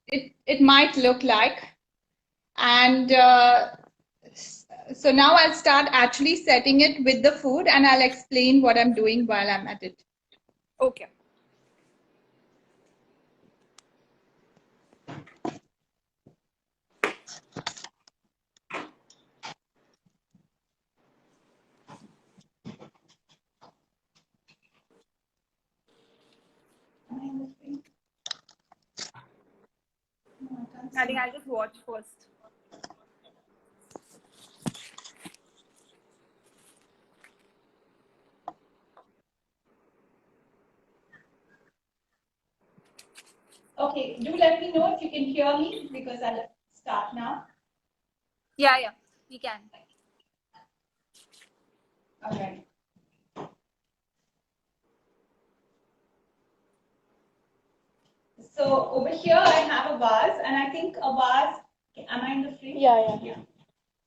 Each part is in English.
it might look like. And so now I'll start actually setting it with the food, and I'll explain what I'm doing while I'm at it. Okay. I think I'll just watch first. Okay, do let me know if you can hear me because I'll start now. Yeah, we can. All right. So over here I have a vase, and I think a vase, am I in the frame? Yeah.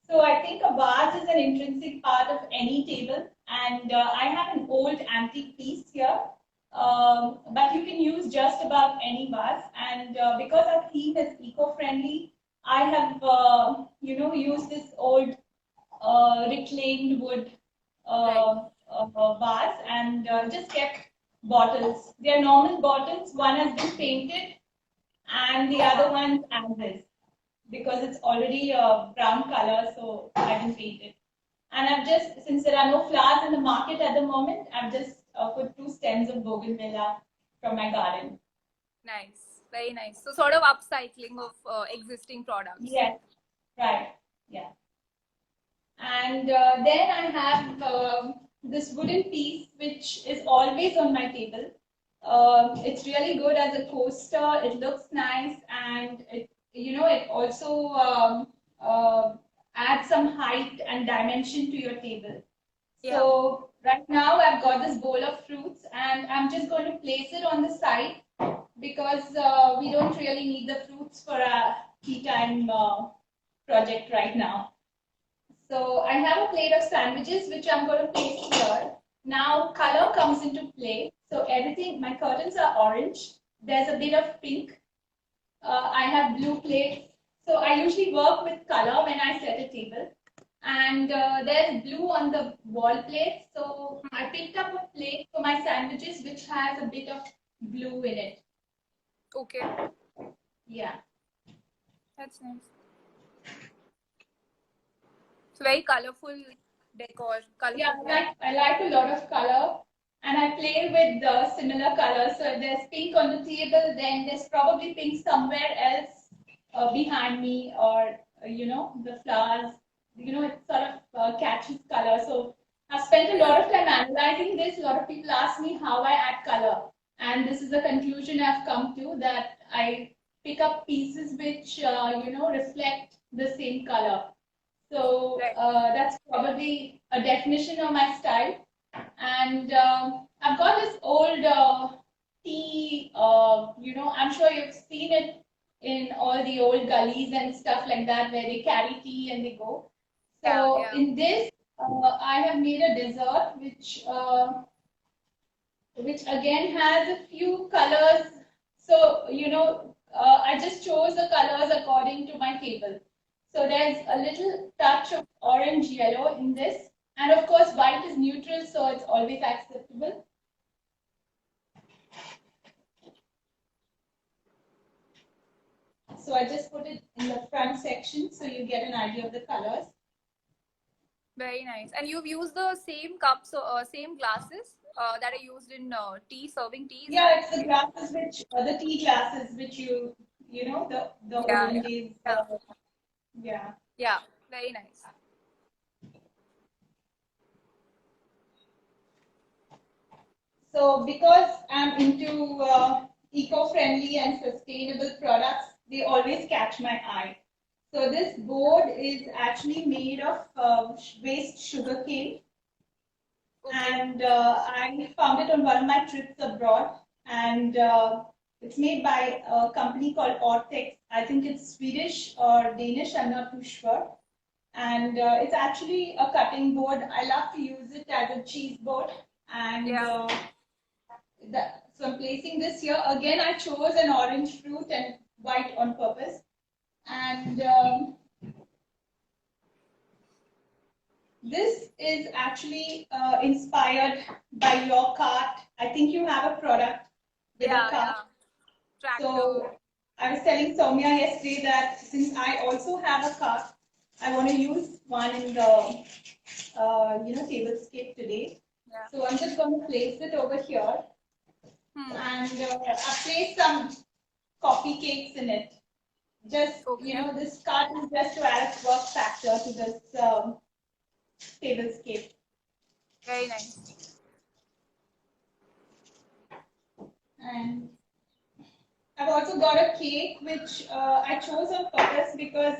So I think a vase is an intrinsic part of any table, and I have an old antique piece here, but you can use just about any vase. And because our theme is eco-friendly, I have used this old reclaimed wood vase, and just kept bottles. They are normal bottles. One has been painted, and the other one's as is, because it's already a brown color, so I didn't paint it. And I've just, since there are no flowers in the market at the moment, I've just put 2 stems of bougainvillea from my garden. Nice, very nice. So sort of upcycling of existing products. Yes, right, yeah. And then I have this wooden piece, which is always on my table. It's really good as a coaster. It looks nice, and it also adds some height and dimension to your table. Yeah. So right now I've got this bowl of fruits, and I'm just going to place it on the side because we don't really need the fruits for a tea time project right now. So I have a plate of sandwiches, which I'm going to place here. Now color comes into play. So everything, my curtains are orange. There's a bit of pink. I have blue plates. So I usually work with color when I set a table. And there's blue on the wall plate. So I picked up a plate for my sandwiches, which has a bit of blue in it. Okay. Yeah. That's nice. It's very colorful decor. Colorful. Yeah, I like a lot of color, and I play with similar colors. So if there's pink on the table, then there's probably pink somewhere else behind me, or the flowers. It sort of catches color. So I've spent a lot of time analyzing this. A lot of people ask me how I add color, and this is the conclusion I've come to, that I pick up pieces which reflect the same color. So that's probably a definition of my style. And I've got this old tea, I'm sure you've seen it in all the old gullies and stuff like that, where they carry tea and they go. So in this, I have made a dessert which again has a few colors. So, I just chose the colors according to my table. So there's a little touch of orange yellow in this. And of course, white is neutral, so it's always acceptable. So I just put it in the front section so you get an idea of the colors. Very nice. And you've used the same cups, same glasses that are used in tea, serving tea? Yeah, it's the glasses which, the tea glasses which the olden days. Yeah. Yeah, very nice. So because I'm into eco-friendly and sustainable products, they always catch my eye. So this board is actually made of waste sugar cane. Okay. And I found it on one of my trips abroad. And it's made by a company called Ortex. I think it's Swedish or Danish, I'm not too sure. And it's actually a cutting board. I love to use it as a cheese board. And so I'm placing this here. Again, I chose an orange fruit and white on actually inspired by your cart. I think you have a product with a cart. Tractor. So I was telling Soumya yesterday that since I also have a cart, I want to use one in the tablescape today. Yeah. So I'm just going to place it over here, and I've placed some coffee cakes in it. Just this cart is just to add a work factor to this tablescape. Very nice. And I've also got a cake which I chose on purpose because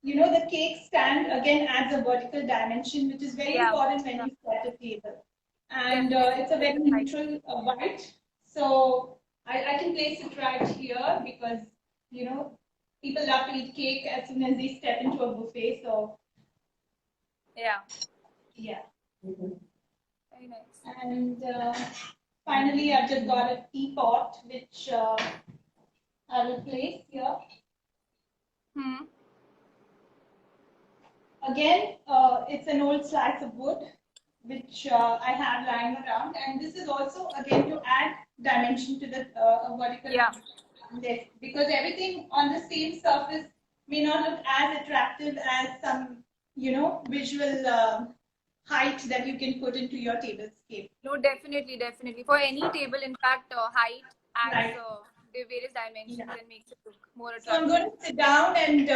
the cake stand again adds a vertical dimension, which is very important when you set a table. And it's a very neutral white, so I can place it right here because people love to eat cake as soon as they step into a buffet. So yeah. Very nice. And finally, I've just got a teapot which I will place here. Again, it's an old slice of wood which I have lying around, and this is also again to add dimension to the vertical lift, because everything on the same surface may not look as attractive as some visual height that you can put into your tablescape. No, definitely. For any table, in fact, height adds the various dimensions and makes it look more attractive. So I'm going to sit down and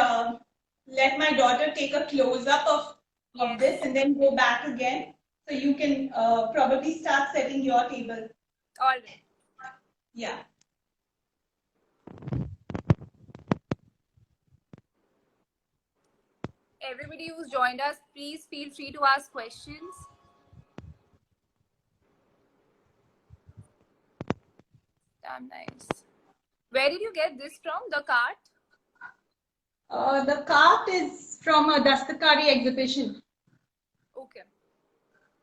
let my daughter take a close-up of this and then go back again. So you can probably start setting your table. All right. Yeah. Everybody who's joined us, please feel free to ask questions. Damn nice. Where did you get this from? The cart? The cart is from a Dastakari exhibition. Okay.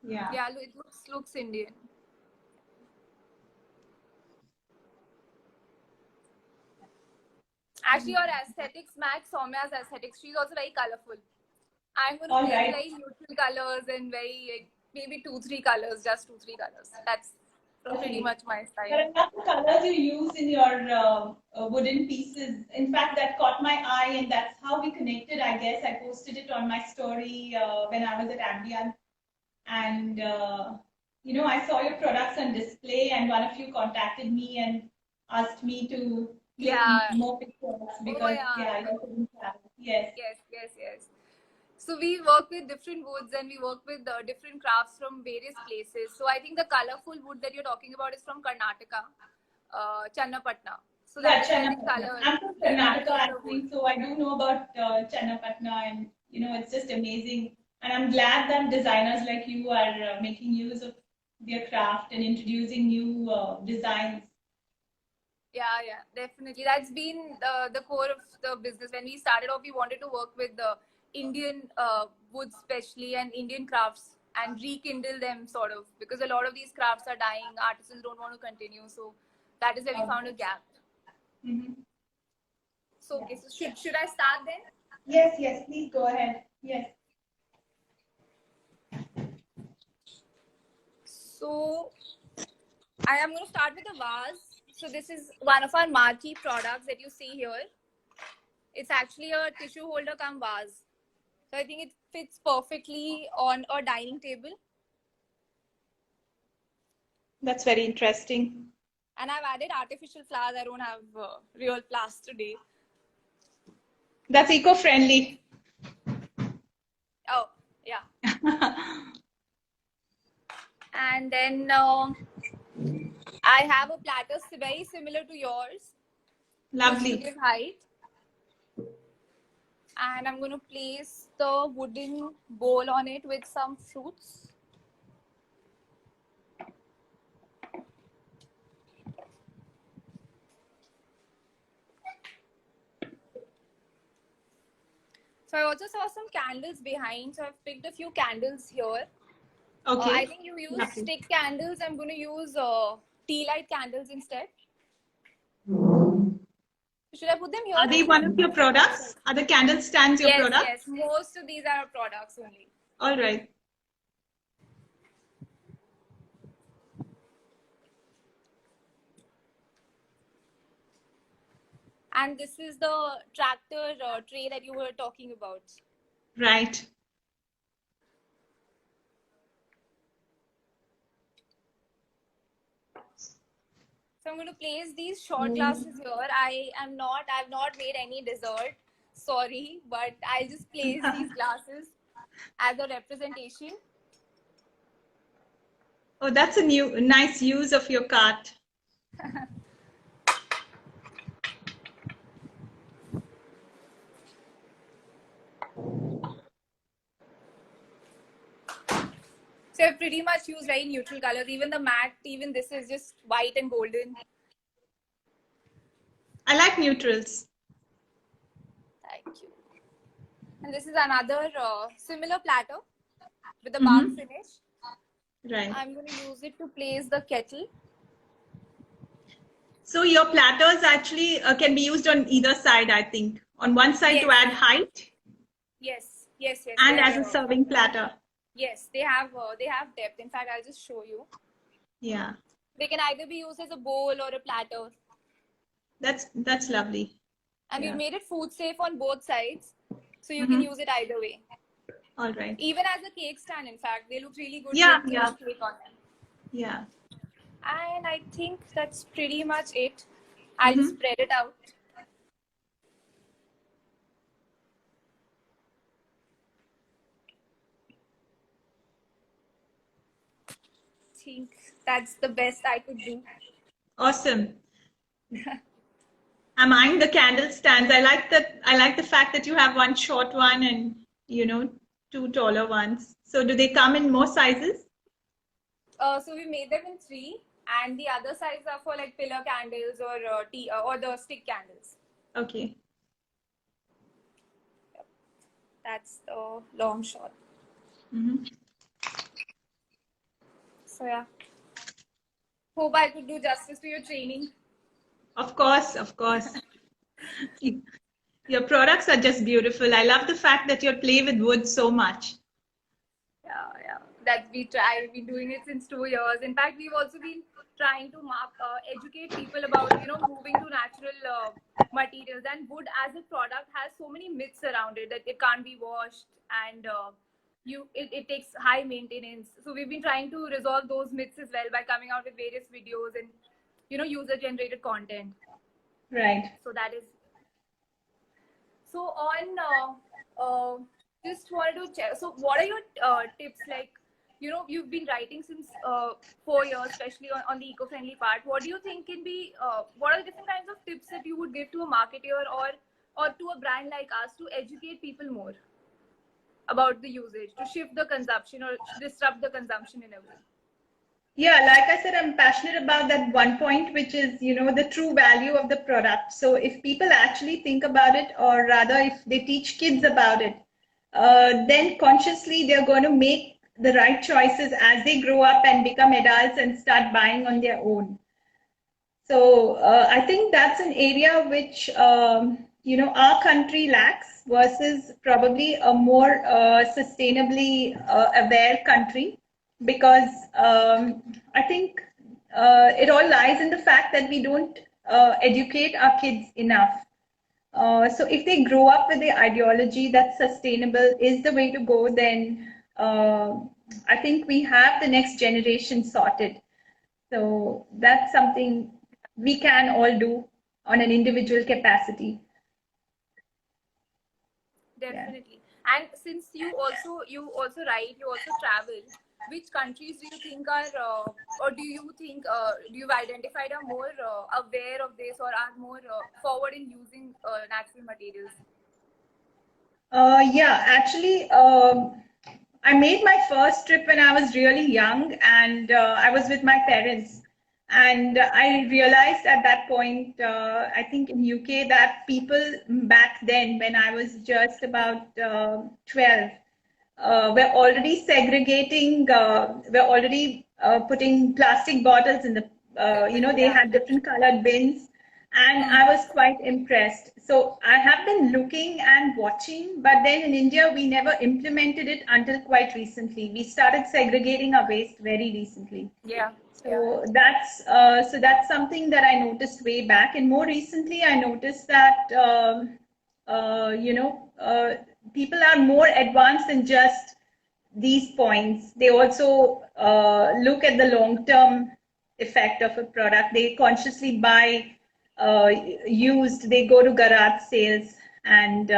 Yeah. Yeah, it looks Indian. Actually, your aesthetics match Soumya's aesthetics. She's also very colorful. I'm going to play very neutral colors and very maybe 2-3 colors, just 2-3 colors. That's pretty much my style. There are enough colors you use in your wooden pieces. In fact, that caught my eye, and that's how we connected. I guess I posted it on my story when I was at Ambient, and I saw your products on display, and one of you contacted me and asked me to click more pictures because yes. So we work with different woods and we work with different crafts from various places. So I think the colorful wood that you're talking about is from Karnataka, Channapatna. So that's color. I'm from Karnataka actually, so I do know about Channapatna, and it's just amazing. And I'm glad that designers like you are making use of their craft and introducing new designs. Yeah, definitely. That's been the core of the business. When we started off, we wanted to work with the Indian woods especially and Indian crafts and rekindle them sort of, because a lot of these crafts are dying. Artisans don't want to continue. So that is where we found a gap. So, okay, so should I start then? Yes, please go ahead. Yes. So I am going to start with a vase. So this is one of our marquee products that you see here. It's actually a tissue holder cum vase. So I think it fits perfectly on a dining table. That's very interesting. And I've added artificial flowers. I don't have real flowers today. That's eco-friendly. Oh, yeah. And then I have a platter very similar to yours. Lovely. To give height. And I'm going to place the wooden bowl on it with some fruits. So I also saw some candles behind. So I've picked a few candles here. Okay. I think you use stick candles. I'm going to use tea light candles instead. Should I put them here? Are they one of your products? Are the candle stands your products? Yes, most of these are products only. All right. And this is the tractor tray that you were talking about. Right. So I'm going to place these short glasses here. I've not made any dessert. Sorry, but I just place these glasses as a representation. Oh, that's a nice use of your cart. So I pretty much use very neutral colors. Even the matte, even this is just white and golden. I like neutrals. Thank you. And this is another similar platter with a bark finish. Right. I'm going to use it to place the kettle. So your platters actually can be used on either side, I think. On one side to add height. Yes, yes, yes. And as a serving platter. Yes, they have depth. In fact, I'll just show you. Yeah. They can either be used as a bowl or a platter. That's lovely. And we've made it food safe on both sides, so you can use it either way. All right. Even as a cake stand, in fact, they look really good. Yeah, with yeah. cake on them. Yeah. And I think that's pretty much it. I'll just spread it out. I think that's the best I could do. Awesome. I'm eyeing the candle stands. I like the fact that you have one short one and two taller ones. So do they come in more sizes? So we made them in 3, and the other sizes are for like pillar candles or the stick candles. Okay. Yep. That's the long shot. So yeah. Hope I could do justice to your training. Of course, of course. Your products are just beautiful. I love the fact that you play with wood so much. Yeah. That we try. We've been doing it since 2 years. In fact, we've also been trying to educate people about moving to natural materials. And wood as a product has so many myths around it that it can't be washed and it takes high maintenance. So we've been trying to resolve those myths as well by coming out with various videos and user generated content. Right. So that is. So on just wanted to check. So what are your tips? Like you've been writing since 4 years, especially on the eco-friendly part. What do you think can be? What are the different kinds of tips that you would give to a marketer or to a brand like us to educate people more about the usage, to shift the consumption or disrupt the consumption in a way? Yeah, like I said, I'm passionate about that one point, which is, the true value of the product. So if people actually think about it, or rather if they teach kids about it, then consciously they're going to make the right choices as they grow up and become adults and start buying on their own. So I think that's an area which, our country lacks versus probably a more sustainably aware country. Because I think it all lies in the fact that we don't educate our kids enough. So if they grow up with the ideology that sustainable is the way to go, then I think we have the next generation sorted. So that's something we can all do on an individual capacity. Definitely. Yeah. And since you also write, you also travel, which countries do you think are, or do you think, you've identified are more aware of this or are more forward in using natural materials? Yeah, actually, I made my first trip when I was really young, and I was with my parents. And I realized at that point, I think in UK, that people back then, when I was just about 12, were already segregating, were already putting plastic bottles in the, they had different colored bins. And I was quite impressed. So I have been looking and watching, but then in India, we never implemented it until quite recently. We started segregating our waste very recently. Yeah. So that's something that I noticed way back, and more recently I noticed that people are more advanced than just these points. They also look at the long-term effect of a product. They consciously buy used. They go to garage sales, and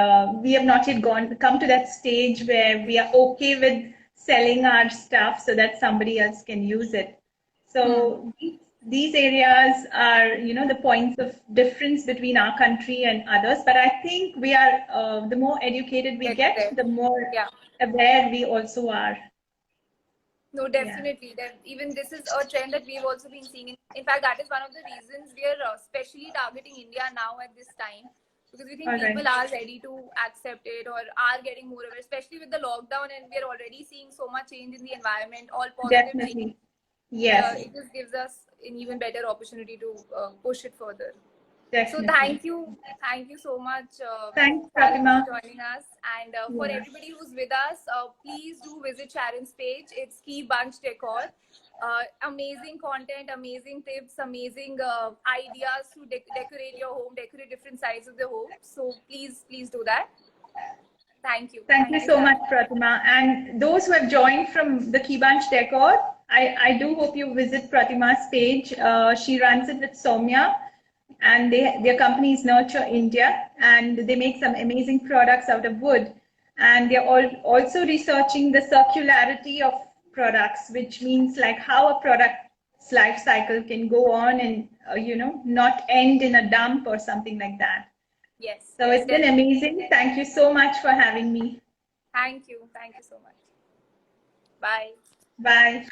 we have not yet come to that stage where we are okay with selling our stuff so that somebody else can use it. So these areas are, the points of difference between our country and others. But I think we are, the more educated we get, the more aware we also are. No, definitely. Even this is a trend that we've also been seeing. In fact, that is one of the reasons we are specially targeting India now at this time, because we think people are ready to accept it or are getting more aware, especially with the lockdown, and we are already seeing so much change in the environment, all positive Definitely. change. Yes. It just gives us an even better opportunity to push it further. Definitely. So thank you so much Thanks, for Pratima. joining us. And for everybody who's with us, please do visit Sharon's page. It's Key Bunch Decor. Amazing content, amazing tips, amazing ideas to decorate your home, decorate different sides of the home. So please do that. Thank you. Thank you so much, Pratima. And those who have joined from the Key Bunch Decor, I do hope you visit Pratima's page. She runs it with Soumya, and their company is Nurture India, and they make some amazing products out of wood. And they're also researching the circularity of products, which means like how a product's life cycle can go on and, not end in a dump or something like that. Yes. So it's been amazing. Thank you so much for having me. Thank you. Thank you so much. Bye. Bye.